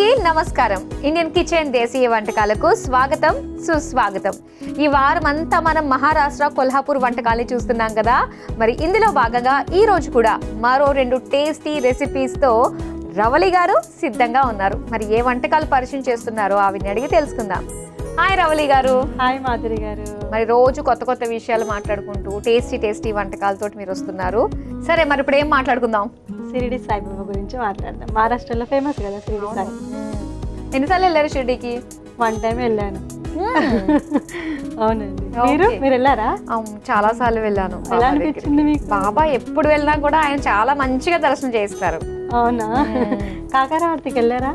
అందరికీ నమస్కారం. Indian kitchen దేశీయ వంటకాలకు స్వాగతం, సుస్వాగతం. ఈ వారం అంతా మనం మహారాష్ట్ర కొల్హాపూర్ వంటకాలని చూస్తున్నాం కదా. మరి ఇందులో భాగంగా ఈ రోజు కూడా మరో 2 టేస్టీ రెసిపీస్తో రవలి గారు సిద్ధంగా ఉన్నారు. మరి ఏ వంటకాలు పరిచయం చేస్తున్నారో ఆవిని అడిగి తెలుసుకుందాం. హాయ్ రవలి గారు. హాయ్ మాధురి గారు. మరి రోజు కొత్త కొత్త విషయాలు మాట్లాడుకుంటూ టేస్టీ వంటకాలతో మీరు వస్తున్నారు. సరే, మరి ఇప్పుడు ఏం మాట్లాడుకుందాం? షిరిడి సాయిబాబా గురించి మాట్లాడదాం. మహారాష్ట్రలో ఫేమస్ కదా షిరిడి సాయి. ఎన్నిసార్లు వెళ్ళారు షిరిడికి? 1 టైం వెళ్ళాను. అవునండి. మీరు వెళ్ళారా? చాలా సార్లు వెళ్ళాను. ఎలా అనిపించింది మీకు? బాబా ఎప్పుడు వెళ్ళినా కూడా ఆయన చాలా మంచిగా దర్శనం చేస్తారు. అవునా? కాకర హారతికి వెళ్ళారా?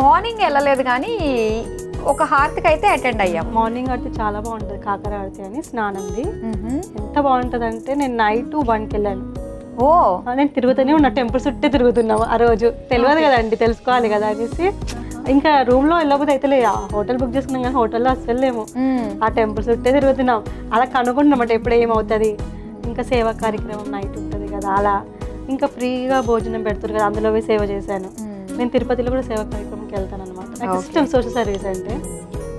మార్నింగ్ వెళ్ళలేదు కానీ ఒక హారతికి అయితే అటెండ్ అయ్యాం. మార్నింగ్ హారతి చాలా బాగుంటది. కాకర హారతి అని స్నానంది ఎంత బాగుంటది అంటే నేను నైట్ 1కి వెళ్ళాను. ఓ, నేను తిరుగుతూనే ఉన్నా, టెంపుల్ చుట్టే తిరుగుతున్నాము. ఆ రోజు తెలియదు కదండి, తెలుసుకోవాలి కదా అనేసి ఇంకా రూమ్ లో వెళ్ళకపోతే అయితే హోటల్ బుక్ చేసుకున్నాం కానీ హోటల్లో అస్సలు లేము. ఆ టెంపుల్ చుట్టే తిరుగుతున్నాం. అలా కనుక్కుంటున్నమాట ఎప్పుడు ఏమవుతుంది. ఇంకా సేవా కార్యక్రమం నైట్ ఉంటుంది కదా, అలా ఇంకా ఫ్రీగా భోజనం పెడుతుంది కదా, అందులో సేవ చేశాను. నేను తిరుపతిలో కూడా సేవా కార్యక్రమంకి వెళ్తాను అనమాట. నాకు ఇష్టం సోషల్ సర్వీస్ అంటే.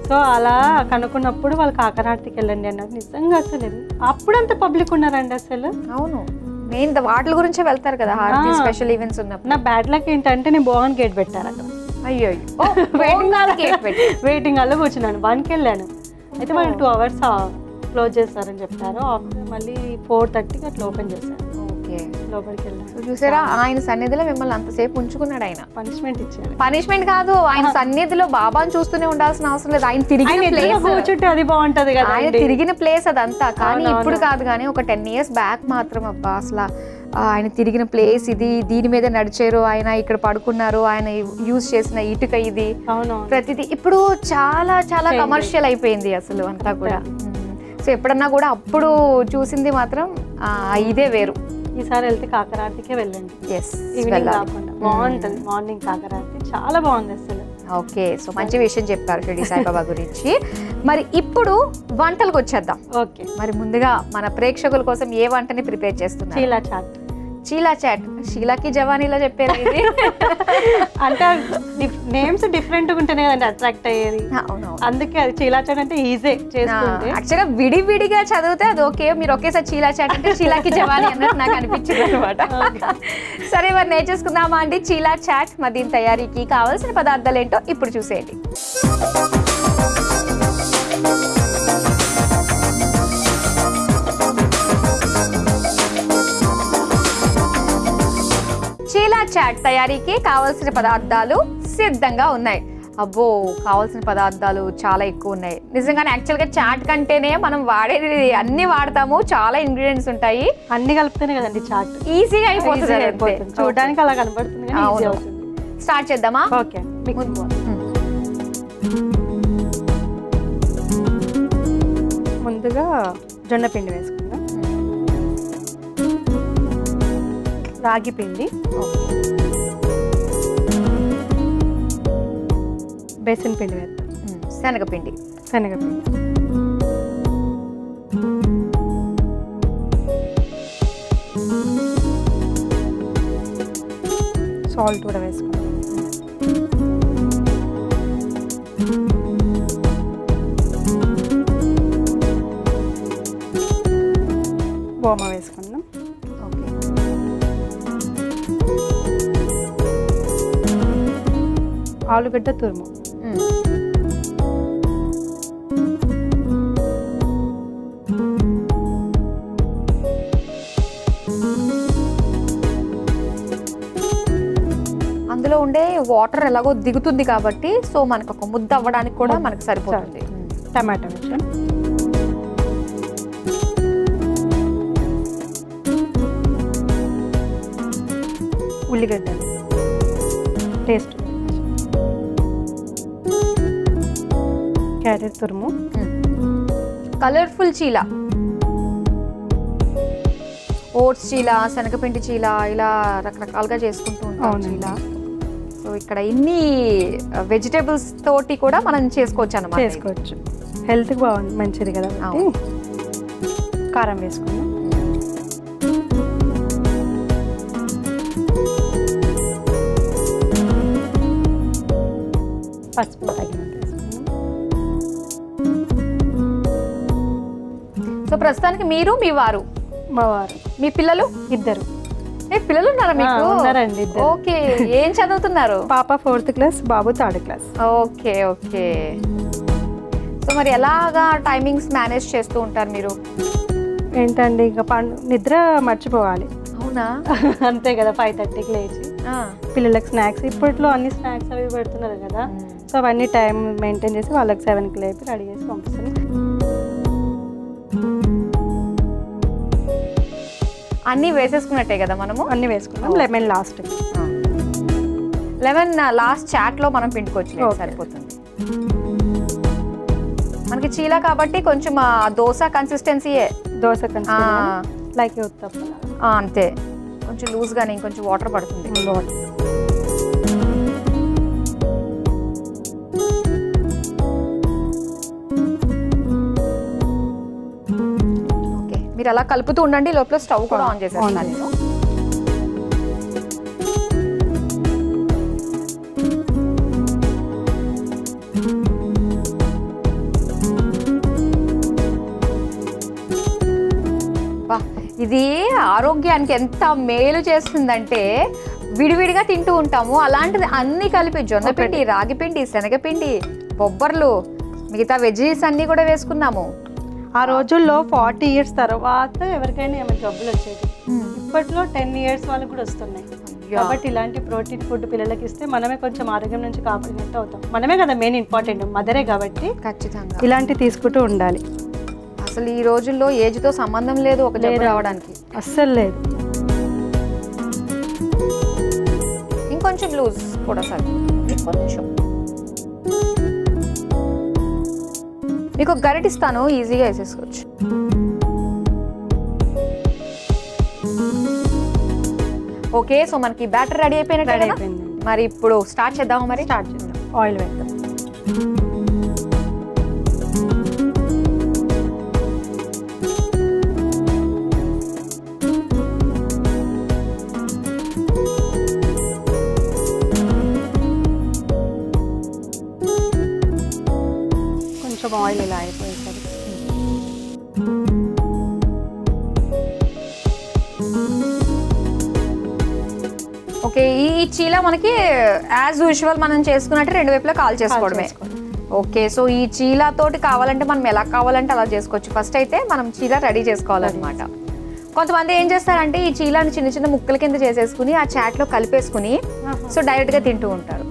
సో అలా కనుక్కున్నప్పుడు వాళ్ళు కాకర హారతికి వెళ్ళండి అన్నారు. నిజంగా అసలు అప్పుడంత పబ్లిక్ ఉన్నారండి అసలు. అవును, మెయిన్ వాటి గురించే వెళ్తారు కదా హారతి స్పెషల్ ఈవెంట్స్ ఉన్నప్పుడు. నా బ్యాడ్ లక్ ఏంటంటే నేను భోగన్ గేట్ పెట్టాను అక్కడ. అయ్యో, వెయిటింగ్ హాల్లో కూర్చున్నాను. 1కి వెళ్ళాను. అయితే వాళ్ళు 2 hours క్లోజ్ చేస్తారని చెప్పారు. మళ్ళీ 4:30కి అట్లా ఓపెన్ చేశారు. లోపలికి వెళ్ళాను. చూసారా, ఆయన సన్నిధిలో మిమ్మల్ని అంతసేపు ఉంచుకున్నాడు. ఆయన పనిష్మెంట్ ఇచ్చారు. పనిష్మెంట్ కాదు, ఆయన సన్నిధిలో బాబాను చూస్తూనే ఉండాల్సిన అవసరం లేదు. ఆయన తిరిగిన కూర్చుంటే అది బాగుంటది కదా, ఆయన తిరిగిన ప్లేస్ అదంతా. కానీ ఇప్పుడు కాదు, కానీ ఒక 10 years బ్యాక్ మాత్రం అబ్బా అసలు ఆయన తిరిగిన ప్లేస్ ఇది, దీని మీద నడిచారు ఆయన, ఇక్కడ పడుకున్నారు, ఆయన యూజ్ చేసిన ఇటుక ఇది, ప్రతిదీ ఇప్పుడు చాలా చాలా కమర్షియల్ అయిపోయింది అసలు అంతా కూడా. సో ఎప్పుడన్నా కూడా అప్పుడు చూసింది మాత్రం ఇదే వేరు. ఈసారి వెళ్తే కాకర హారతికే వెళ్ళండి. ఈవినింగ్ కాకుండా బాగుంటుంది. మార్నింగ్ కాకర హారతి చాలా బాగుంది అసలు. ఓకే, సో మంచి విషయం చెప్పారు షిరిడి సాయిబాబా గురించి. మరి ఇప్పుడు వంటలకు వచ్చేద్దాం. ఓకే, మరి ముందుగా మన ప్రేక్షకుల కోసం ఏ వంటని ప్రిపేర్ చేస్తున్నారు? చీలా చాట్. చీలా చాట్, షీలాకి జవానీలా చెప్పారు ఇది. అంటే నేమ్స్ డిఫరెంట్ ఉంటేనే కదండి అట్రాక్ట్ అయ్యేది. అందుకే అది చీలా చాట్ అంటే ఈజీ చేసుకుంటే. యాక్చువల్గా విడివిడిగా చదివితే అది ఓకే, మీరు ఒకేసారి చీలా చాట్ అంటే షీలాకి జవానీ అన్నట్టు నాకు అనిపించింది అనమాట. సరే, మరి నేర్చేసుకుందామా అండి చీలా చాట్. మరి దీని తయారీకి కావాల్సిన పదార్థాలు ఏంటో ఇప్పుడు చూసేయండి. చీలా చాట్ తయారీకి కావాల్సిన పదార్థాలు సిద్ధంగా ఉన్నాయి. అబ్బో, కావాల్సిన పదార్థాలు చాలా ఎక్కువ ఉన్నాయి నిజంగానే. యాక్చువల్గా చాట్ కంటేనే మనం వాడేది అన్ని వాడతాము, చాలా ఇంగ్రీడియంట్స్ ఉంటాయి. అన్ని కలిపితేనే కదండి చాట్ ఈజీగా అయిపోతుంది. చూడడానికి అలా కనబడుతుంది. స్టార్ట్ చేద్దామా? ఓకే, ముందుగా జొన్న పిండి వేసుకుందాం. రాగి పిండి, బేసన్ పిండి వేద్దాం. శనగపిండి, సాల్ట్ కూడా వేసుకుందాం. ఓమా వేసుకుందాం. ఆలుగడ్డ తురుము, అందులో ఉండే వాటర్ ఎలాగో దిగుతుంది కాబట్టి సో మనకు ఒక ముద్ద అవ్వడానికి కూడా మనకు సరిపోతుంది. టమాటా వేసాం. ఉల్లిగడ్డలు టేస్ట్, క్యారెట్ తురుము, కలర్ఫుల్ చీలా, ఓట్స్ చీలా, శనగపిండి చీలా, ఇలా రకరకాలుగా చేసుకుంటూ ఉంటాం చీలా. సో ఇక్కడ ఇన్ని వెజిటేబుల్స్ తోటి కూడా మనం చేసుకోవచ్చు అన్నమాట. చేసుకోవచ్చు, హెల్త్కి బాగుంది, మంచిది కదా. కారం వేసుకుందాం. పసుపు తగినంత వేసుకున్నాం. సో ప్రస్తుతానికి మీరు, మీ వారు, మా వారు, మీ పిల్లలు ఇద్దరు. పిల్లలు ఉన్నారా మీకు? ఉన్నారండి ఇద్దరు. ఓకే, ఏం చదువుతున్నారు? పాప 4th క్లాస్, బాబు 3rd class. Okay okay. So మరి ఎలాగా టైమింగ్స్ మేనేజ్ చేస్తూ ఉంటారు మీరు? ఏంటండి ఇంకా నిద్ర మర్చిపోవాలి. అవునా? అంతే కదా, 5:30కి లేచి పిల్లలకి స్నాక్స్, ఇప్పట్లో అన్ని స్నాక్స్ అవి పెడుతున్నారు కదా, సో అవన్నీ టైం మెయింటైన్ చేసి వాళ్ళకి 7కి లేపి రెడీ చేసి పంపిస్తాను. అన్నీ వేసేసుకున్నట్టే కదా మనము? అన్నీ వేసుకున్నాం. Lemon last. లెమన్ లాస్ట్ చాట్లో మనం పిండుకోవచ్చు, సరిపోతుంది. మనకి చీల కాబట్టి కొంచెం దోశ కన్సిస్టెన్సీయే. దోశ కన్సిస్టెన్సీ లైక్ ఉత్తప్ప అంతే, కొంచెం లూజ్గానే ఇంకొంచెం వాటర్ పడుతుంది. ఓకే, మీరు అలా కలుపుతూ ఉండండి, లోపల స్టవ్ కూడా ఆన్ చేసేస్తాను నేను. ఇది ఆరోగ్యానికి ఎంత మేలు చేస్తుందంటే విడివిడిగా తింటూ ఉంటాము, అలాంటిది అన్ని కలిపి జొన్నపిండి, రాగిపిండి, శనగపిండి, బొబ్బర్లు, మిగతా వెజ్జీస్ అన్ని కూడా వేసుకున్నాము. ఆ రోజుల్లో 40 years తర్వాత ఎవరికైనా ఏమైనా జబ్బులు వచ్చేది, ఇప్పట్లో 10 years వాళ్ళకి కూడా వస్తున్నాయి. కాబట్టి ఇలాంటి ప్రోటీన్ ఫుడ్ పిల్లలకి ఇస్తే మనమే కొంచెం ఆరోగ్యం నుంచి కాపాడినట్టు అవుతాం. మనమే కదా మెయిన్ ఇంపార్టెంట్, మదరే కాబట్టి ఖచ్చితంగా ఇలాంటి తీసుకుంటూ ఉండాలి. అసలు ఈ రోజుల్లో ఏజ్తో సంబంధం లేదు ఒక జబ్బు రావడానికి, అస్సలు లేదు. ఇంకొంచెం లూజ్ కూడా సార్, కొంచెం మీకు ఒక గరిటిస్తాను, ఈజీగా వేసేసుకోవచ్చు. ఓకే, సో మనకి బ్యాటర్ రెడీ అయిపోయినట్టు. మరి ఇప్పుడు స్టార్ట్ చేద్దాము. మరి స్టార్ట్ చేద్దాం. ఆయిల్ వేద్దాం. కొంచెం ఆయిల్ ఇలా అయిపోయేసరికి ఓకే, ఈ చీల మనకి యాజ్ యూజువల్ మనం చేసుకున్నట్టు రెండు వైపులా కాల్ చేసుకోవడమే. ఓకే, సో ఈ చీలతోటి కావాలంటే మనం ఎలా కావాలంటే అలా చేసుకోవచ్చు. ఫస్ట్ అయితే మనం చీల రెడీ చేసుకోవాలన్నమాట. కొంతమంది ఏం చేస్తారంటే ఈ చీలని చిన్న చిన్న ముక్కల కింద చేసేసుకుని ఆ చాట్లో కలిపేసుకుని సో డైరెక్ట్గా తింటూ ఉంటారు.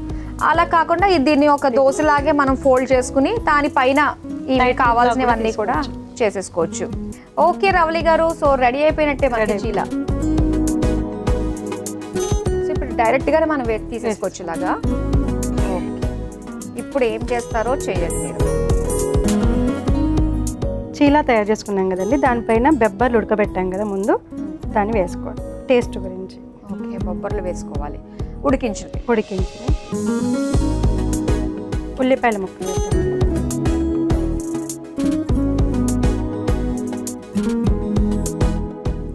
అలా కాకుండా దీన్ని ఒక దోశలాగే మనం ఫోల్డ్ చేసుకుని దానిపైన ఇవి కావాల్సినవన్నీ కూడా చేసేసుకోవచ్చు. ఓకే రవళి గారు, సో రెడీ అయిపోయినట్టే మనకి చీల. సో ఇప్పుడు డైరెక్ట్గానే మనం తీసేసుకోవచ్చు ఇలాగా. ఓకే, ఇప్పుడు ఏం చేస్తారో చేయండి మీరు. చీలా తయారు చేసుకున్నాం కదండి, దానిపైన బెబ్బర్లు ఉడకబెట్టాం కదా ముందు, దాన్ని వేసుకోవాలి టేస్ట్ గురించి. ఓకే, బొబ్బర్లు వేసుకోవాలి, ఉడికించి ఉల్లిపాయల ముక్కలు వేద్దాం.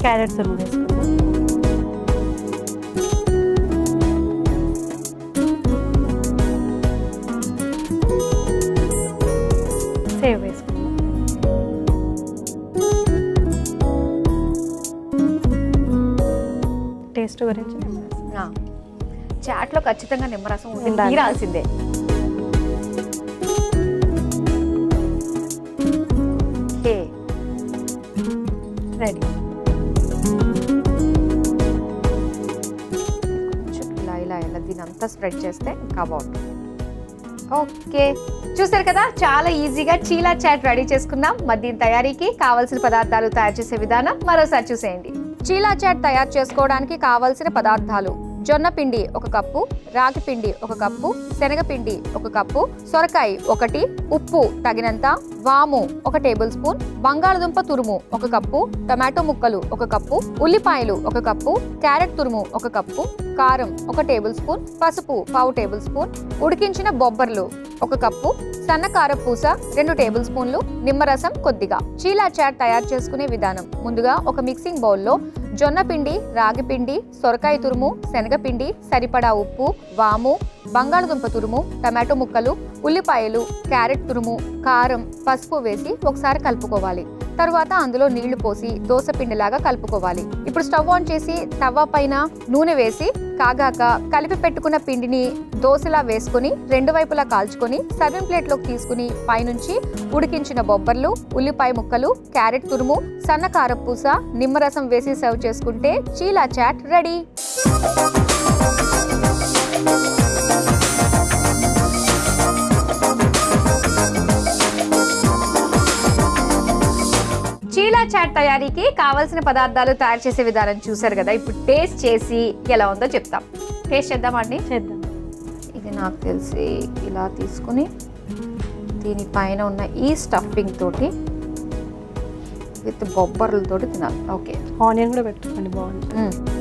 క్యారెట్ తురుము వేసుకుందాం. సేవ్ వేసుకుందాం. టేస్ట్ గురించి నిమ్మరసం. చాట్లో ఖచ్చితంగా నిమ్మరసం తీరాల్సిందే. Okay, ready. ఇలా దీని అంతా స్ప్రెడ్ చేస్తే ఇంకా బాగుంటుంది. ఓకే, చూసారు కదా, చాలా ఈజీగా చీలా చాట్ రెడీ చేసుకుందాం. మరి దీని తయారీకి కావాల్సిన పదార్థాలు, తయారు చేసే విధానం మరోసారి చూసేయండి. చీలా చాట్ తయారు చేసుకోవడానికి కావాల్సిన పదార్థాలు: జొన్న పిండి 1 కప్పు, రాగి పిండి 1 కప్పు, శనగపిండి 1 కప్పు, సొరకాయ 1, ఉప్పు తగినంత, వాము 1 టేబుల్ స్పూన్, బంగాళదుంప తురుము 1 కప్పు, టమాటో ముక్కలు 1 కప్పు, ఉల్లిపాయలు 1 కప్పు, క్యారెట్ తురుము 1 కప్పు, కారం 1 టేబుల్ స్పూన్, పసుపు 1/2 టేబుల్ స్పూన్, ఉడికించిన బొబ్బర్లు 1 కప్పు, సన్న కారపూస 2 టేబుల్ స్పూన్లు, నిమ్మరసం కొద్దిగా. చీలా చాట్ తయారు చేసుకునే విధానం: ముందుగా ఒక మిక్సింగ్ బౌల్లో జొన్న పిండి, రాగి పిండి, సొరకాయ తురుము, శనగపిండి, సరిపడా ఉప్పు, వాము, బంగాళదుంప తురుము, టమాటో ముక్కలు, ఉల్లిపాయలు, క్యారెట్ తురుము, కారం, పసుపు వేసి ఒకసారి కలుపుకోవాలి. తరువాత అందులో నీళ్లు పోసి దోస పిండిలాగా కలుపుకోవాలి. ఇప్పుడు స్టవ్ ఆన్ చేసి తవ్వ పైన నూనె వేసి కాగాక కలిపి పెట్టుకున్న పిండిని దోశలా వేసుకుని 2 వైపులా కాల్చుకొని సర్వింగ్ ప్లేట్లోకి తీసుకుని పైనుంచి ఉడికించిన బొబ్బర్లు, ఉల్లిపాయ ముక్కలు, క్యారెట్ తురుము, సన్న కారపూస, నిమ్మరసం వేసి సర్వ్ చేసుకుంటే చీలా చాట్ రెడీ. చీలా చాట్ తయారీకి కావాల్సిన పదార్థాలు తయారు చేసే విధానం చూసారు కదా. ఇప్పుడు టేస్ట్ చేసి ఎలా ఉందో చెప్తాం. టేస్ట్ చేద్దామండి. చేద్దాం. ఇది నాకు తెలిసి ఇలా తీసుకుని దీనిపైన ఉన్న ఈ స్టఫింగ్ తోటి విత్ బొబ్బర్లతోటి తినాలి. ఓకే, ఆనియన్ కూడా పెట్టుకోండి, బాగుంటుంది.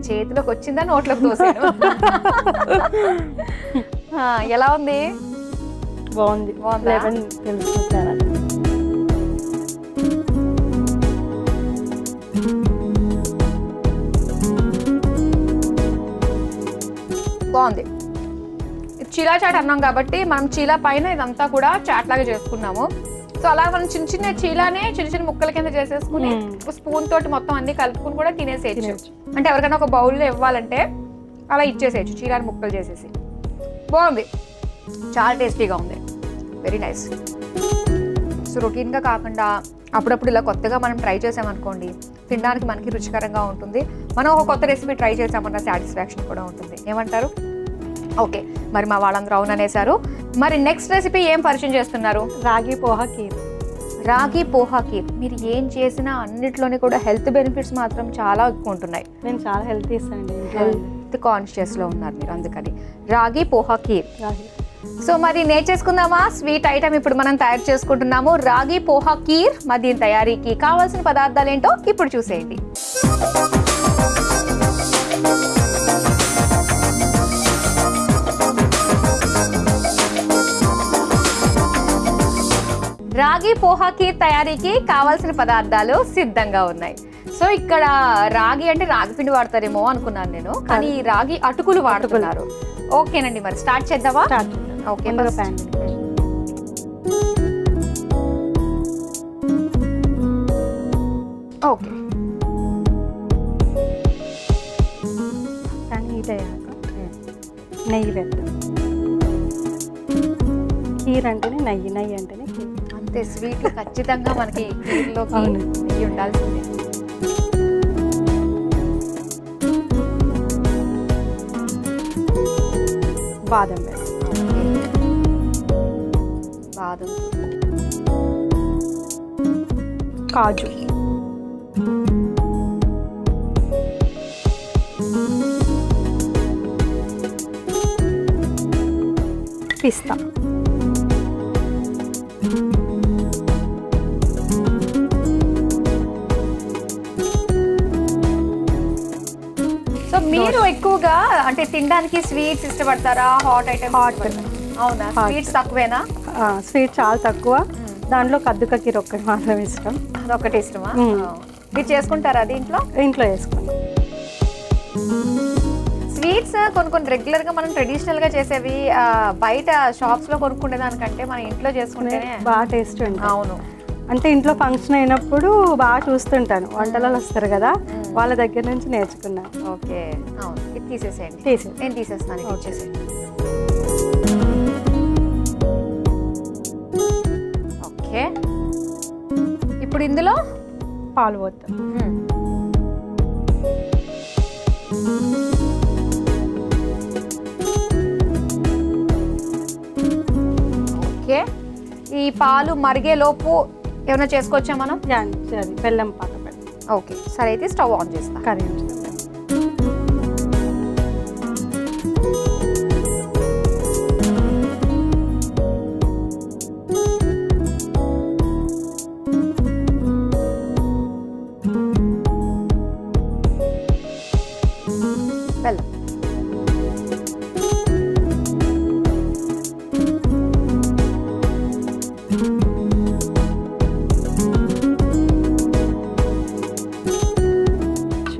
చేతిలోకి వచ్చిందా నోట్లోకి తోసాను. ఎలా ఉంది? బాగుంది. బాగుంది. చీలా చాట్ అన్నాం కాబట్టి మనం చీలా పైన ఇదంతా కూడా చాట్ లాగా చేసుకున్నాము. సో అలా మనం చిన్న చిన్న చీలానే చిన్న చిన్న ముక్కల కింద చేసేసుకుని స్పూన్ తోటి మొత్తం అన్ని కలుపుకుని కూడా తినేసేయచ్చు. అంటే ఎవరికైనా ఒక బౌల్లో ఇవ్వాలంటే అలా ఇచ్చేసేయచ్చు చీలాని ముక్కలు చేసేసి. బాగుంది, చాలా టేస్టీగా ఉంది, వెరీ నైస్. సో రొటీన్గా కాకుండా అప్పుడప్పుడు ఇలా కొత్తగా మనం ట్రై చేసామనుకోండి, తినడానికి మనకి రుచికరంగా ఉంటుంది. మనం ఒక కొత్త రెసిపీ ట్రై చేసామన్న సాటిస్ఫాక్షన్ కూడా ఉంటుంది. ఏమంటారు? ఓకే, మరి మా వాళ్ళందరూ అవుననేసారు. మరి నెక్స్ట్ రెసిపీ ఏం పరిచయం చేస్తున్నారు? రాగి పోహా కీర్. రాగి పోహా కీర్. మీరు ఏం చేసినా అన్నిట్లోని కూడా హెల్త్ బెనిఫిట్స్ మాత్రం చాలా ఎక్కువ ఉంటున్నాయి. నేను చాలా హెల్తీ ఇస్తానండి, హెల్త్ కాన్షియస్లో ఉన్నారు మీరు, అందుకని రాగి పోహా కీర్. సో మరి నేర్చేసుకుందామా స్వీట్ ఐటమ్? ఇప్పుడు మనం తయారు చేసుకుంటున్నాము రాగి పోహా కీర్. మరి దీని తయారీకి కావాల్సిన పదార్థాలు ఏంటో ఇప్పుడు చూసేయండి. రాగి పోహా కీర్ తయారీకి కావాల్సిన పదార్థాలు సిద్ధంగా ఉన్నాయి. సో ఇక్కడ రాగి అంటే రాగి పిండి వాడతారేమో అనుకున్నాను నేను, కానీ రాగి అటుకులు వాడుతున్నారు. ఓకేనండి, మరి స్టార్ట్ చేద్దామా? Okay, okay. కానీ హీట్ అయ్యాక నెయ్యి వేద్దాం. కీర్ అంటేనే నెయ్యి, నెయ్యి అంటేనే కీర్. అంతే, స్వీట్లు ఖచ్చితంగా మనకి కీర్లోకి నెయ్యి ఉండాల్సిందే. బాదం, బాదం, కాజు, పిస్తా, మీరు ఎక్కువగా అంటే తినడానికి స్వీట్స్ ఇష్టపడతారా, హాట్ ఐటమ్? హాట్. అవునా? స్వీట్స్ తక్కువేనా? స్వీట్ చాలా తక్కువ. దాంట్లో కద్దుకా కీర్ ఒక్కటి మాత్రం ఇష్టం. అదొకటి ఇష్టమా? మీరు చేసుకుంటారా అది ఇంట్లో? ఇంట్లో వేసుకుంటాం. స్వీట్స్ కొన్ని రెగ్యులర్ గా మనం ట్రెడిషనల్ గా చేసేవి బయట షాప్స్ లో కొనుక్కునే దానికంటే మన ఇంట్లో చేసుకుంటేనే బాగా టేస్ట్ ఉంటుంది. అవును, అంటే ఇంట్లో ఫంక్షన్ అయినప్పుడు బాగా చూస్తుంటాను, వంటలలో వస్తారు కదా, వాళ్ళ దగ్గర నుంచి నేర్చుకున్నాను. ఓకే, అవును. ఇది తీసేసేయండి. నేను తీసేస్తాను. ఓకే, ఇప్పుడు ఇందులో పాలు పోతాం. ఓకే, ఈ పాలు మరిగే లోపు ఏమైనా చేసుకోవచ్చా మనం? బెల్లం పాక పెడతాం. ఓకే, సరే అయితే స్టవ్ ఆన్ చేస్తా. కర్రీ బెల్లం.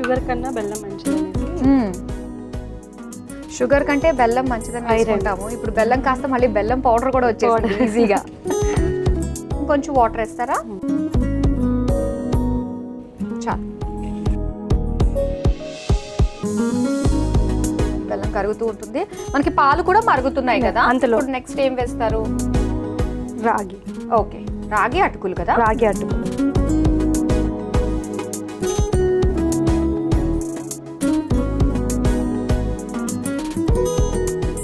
షుగర్ కన్నా బెల్లం మంచిది. షుగర్ కంటే బెల్లం మంచిదని వేసుకుంటాము. ఇప్పుడు బెల్లం కాస్త మళ్ళీ బెల్లం పౌడర్ కూడా వచ్చేసింది ఈజీగా. కొంచెం వాటర్ వేస్తారా? చాలు. బెల్లం కరుగుతూ ఉంటుంది, మనకి పాలు కూడా మరుగుతున్నాయి కదా. అంతలో నెక్స్ట్ ఏం వేస్తారు? రాగి. ఓకే, రాగి అటుకులు కదా. రాగి అటుకులు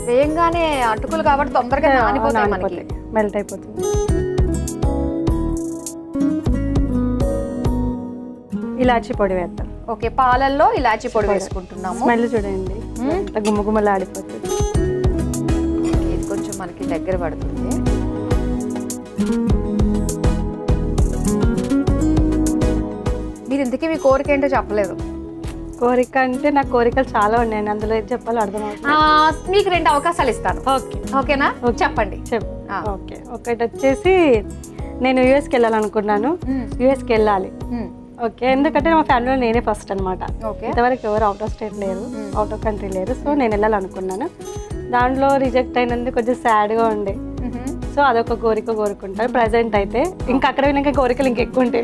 వేయంగానే అటుకులు కాబట్టి తొందరగా నానిపోతాయి, మనకి మెల్ట్ అయిపోతుంది. ఇలాచి పొడి వేద్దాం. ఓకే, పాలల్లో ఇలాచి పొడి వేసుకుంటున్నాము. స్మెల్ చూడండి, గుమ్మగుమ్మలాడిపోతుంది. ఇది కొంచెం మనకి దగ్గర పడుతుంది. మీరు ఇంతకీ మీ కోరిక ఏంటో చెప్పలేదు. కోరిక అంటే నాకు కోరికలు చాలా ఉన్నాయండి, అందులో ఏది చెప్పాలో అర్థమవుతుంది. మీకు 2 అవకాశాలు ఇస్తాను. ఓకే, ఓకేనా? చెప్పండి. ఓకే, ఒకటి వచ్చేసి నేను యుఎస్కి వెళ్ళాలనుకున్నాను. యుఎస్కి వెళ్ళాలి. ఓకే, ఎందుకంటే మా ఫ్యామిలీలో నేనే ఫస్ట్ అనమాట. ఇంతవరకు ఎవరు అవుట్ ఆఫ్ స్టేట్ లేరు, అవుట్ ఆఫ్ కంట్రీ లేరు. సో నేను వెళ్ళాలనుకున్నాను. దాంట్లో రిజెక్ట్ అయినందుకు కొంచెం సాడ్గా ఉండే. సో అదొక కోరిక కోరుకుంటాను ప్రజెంట్ అయితే. ఇంకా అక్కడ వినాక కోరికలు ఇంకెక్కువ ఉంటాయి.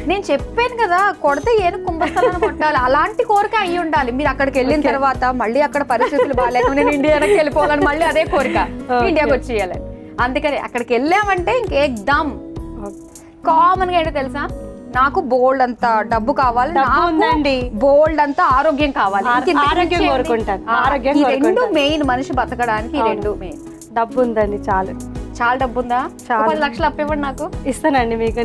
నేను చెప్పాను కదా, కొడితే ఏను కుంభస్థలాన్ని కొట్టాలి, అలాంటి కోరిక అయ్యి ఉండాలి. మీరు అక్కడికి వెళ్ళిన తర్వాత మళ్ళీ అక్కడ పరిస్థితులు బాగాలేక నేను ఇండియాకి వెళ్ళిపోవాలని మళ్ళీ అదే కోరిక, ఇండియాకి వచ్చేయాలని. అందుకని అక్కడికి వెళ్ళామంటే ఇంకేదమ్ కామన్ గా ఏంటో తెలుసా, నాకు బోల్డ్ అంత డబ్బు కావాలి, బోల్డ్ అంత ఆరోగ్యం కావాలి. ఆరోగ్యం కోరుకుంటాను. ఈ 2 మెయిన్, మనిషి బతకడానికి ఈ 2 మెయిన్. డబ్బు ఉందండి, చాలు. చాలా డబ్బు ఉందా? 10 లక్షలు అప్పు ఇవ్వండి నాకు, ఇస్తానండి మీకు.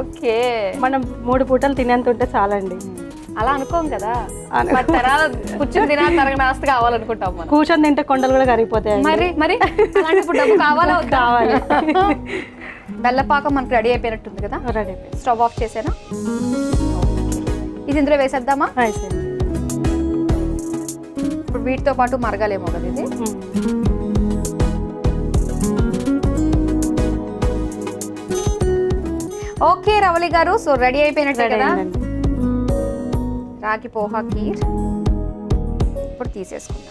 ఓకే, మనం 3 పూటలు తినేంత ఉంటే చాలండి. అలా అనుకోం కదా, కూర్చొని తినా తరగని ఆస్తి కావాలనుకుంటాం మనం. కూర్చొని తింటే కొండలు కూడా కరిగిపోతాయి. మరి అలాంటి డబ్బు కావాలా? కావాలి. బెల్లపాకం మనకు రెడీ అయిపోయినట్టుంది కదా. రెడీ. స్టవ్ ఆఫ్ చేసేనా? ఇది ఇందులో వేసేద్దామా? ఇప్పుడు వీటితో పాటు మరగాలేమో కదా ఇది. ఓకే రవళి గారు, సో రెడీ అయిపోయినట్టే కదా రాగి పోహా కీర్. ఇప్పుడు తీసేసుకుందాం.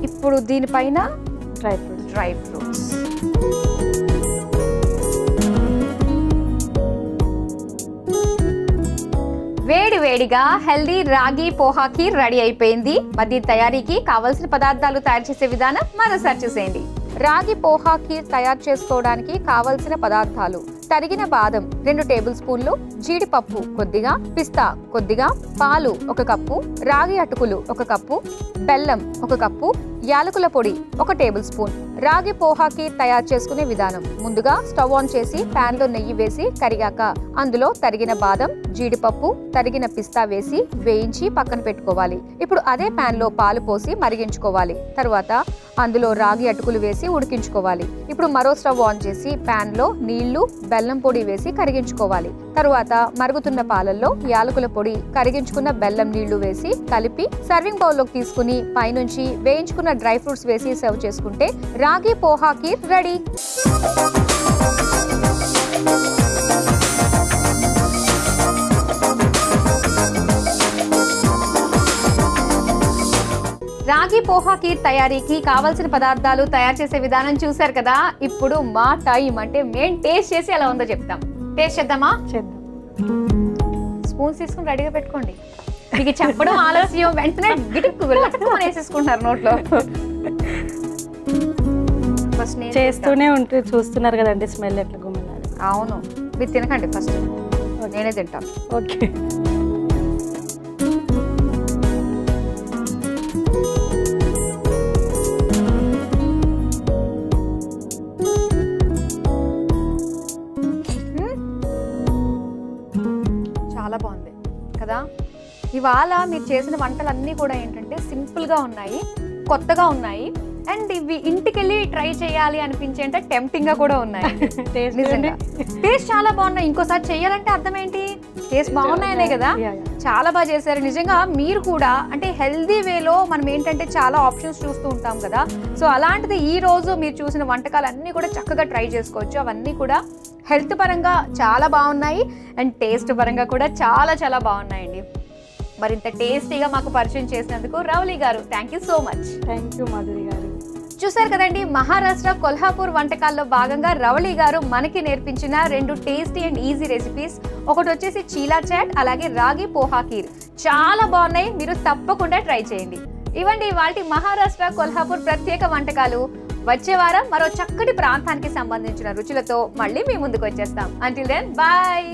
ఇప్పుడు దీనిపైన డ్రై ఫ్రూట్స్. వేడి వేడిగా హెల్దీ రాగి పోహా కీర్ రెడీ అయిపోయింది. మరి దీని తయారీకి కావలసిన పదార్థాలు తయారు చేసే విధానం మరోసారి చూసేయండి. రాగి పోహా కీర్ తయారు చేసుకోవడానికి కావలసిన పదార్థాలు: తరిగిన బాదం 2 టేబుల్ స్పూన్లు, జీడిపప్పు కొద్దిగా, పిస్తా కొద్దిగా, పాలు 1 కప్పు, రాగి అటుకులు 1 కప్పు, బెల్లం 1 కప్పు, యాలకుల పొడి 1 టేబుల్ స్పూన్. రాగి పోహా కీర్ తయారు చేసుకునే విధానం: ముందుగా స్టవ్ ఆన్ చేసి ప్యాన్ లో నెయ్యి వేసి కరిగాక అందులో తరిగిన బాదం, జీడిపప్పు, తరిగిన పిస్తా వేసి వేయించి పక్కన పెట్టుకోవాలి. ఇప్పుడు అదే ప్యాన్ లో పాలు పోసి మరిగించుకోవాలి. తరువాత అందులో రాగి అటుకులు వేసి ఉడికించుకోవాలి. ఇప్పుడు మరో స్టవ్ ఆన్ చేసి ప్యాన్ లో నీళ్లు, బెల్లం పొడి వేసి కరిగించుకోవాలి. తరువాత మరుగుతున్న పాలల్లో యాలకుల పొడి, కరిగించుకున్న బెల్లం నీళ్లు వేసి కలిపి సర్వింగ్ బౌల్ లోకి తీసుకుని పైనుంచి వేయించుకున్న డ్రై ఫ్రూట్స్ వేసి సర్వ్ చేసుకుంటే రాగి పోహా కీర్ రెడీ. రాగి పోహా కీర్ తయారీకి కావాల్సిన పదార్థాలు తయారు చేసే విధానం చూసారు కదా. ఇప్పుడు మా టైం, అంటే మేము టేస్ట్ చేసి ఎలా ఉందో చెప్తాం. టేస్ట్ చేద్దామా? చేద్దాం. స్పూన్స్ తీసుకుని రెడీగా పెట్టుకోండి. మీకు చెప్పడం ఆలస్యం, వెంటనే వేసేసుకుంటున్నారు నోట్లో. ఫస్ట్ చేస్తూనే ఉంటే చూస్తున్నారు కదండి స్మెల్ ఎట్లా గుమ్మలాలి. అవును, మీరు తినకండి, ఫస్ట్ నేనే తింటాను. ఓకే. చాలా బాగుంది కదా. ఇవాళ మీరు చేసిన వంటలన్నీ కూడా ఏంటంటే సింపుల్గా ఉన్నాయి, కొత్తగా ఉన్నాయి, అండ్ ఇవి ఇంటికెళ్ళి ట్రై చేయాలి అనిపించేంటే టెంప్టింగ్గా కూడా ఉన్నాయి. టేస్ట్ చాలా బాగున్నాయి. ఇంకోసారి చెయ్యాలంటే అర్థం ఏంటి, టేస్ట్ బాగున్నాయనే కదా, చాలా బాగా చేశారు నిజంగా. మీరు కూడా అంటే హెల్దీ వేలో మనం ఏంటంటే చాలా ఆప్షన్స్ చూస్తూ ఉంటాం కదా, సో అలాంటిది ఈ రోజు మీరు చూసిన వంటకాలు అన్నీ కూడా చక్కగా ట్రై చేసుకోవచ్చు. అవన్నీ కూడా హెల్త్ పరంగా చాలా బాగున్నాయి అండ్ టేస్ట్ పరంగా కూడా చాలా చాలా బాగున్నాయండి. మరింత టేస్టీగా మాకు పరిచయం చేసినందుకు రవళి గారు thank you so much. Thank you Madhuri గారు. చూసారు కదండి, మహారాష్ట్ర కొల్హాపూర్ వంటకాల్లో భాగంగా రవళి గారు మనకి నేర్పించిన 2 టేస్టీ అండ్ ఈజీ రెసిపీస్. ఒకటి వచ్చేసి చీలా చాట్, అలాగే రాగి పోహా ఖీర్. చాలా బాగున్నాయి, మీరు తప్పకుండా ట్రై చేయండి. ఇవ్వండి వాటి మహారాష్ట్ర కొల్హాపూర్ ప్రత్యేక వంటకాలు. వచ్చే వారం మరో చక్కటి ప్రాంతానికి సంబంధించిన రుచులతో మళ్ళీ మీ ముందుకు వచ్చేస్తాం. Until then bye.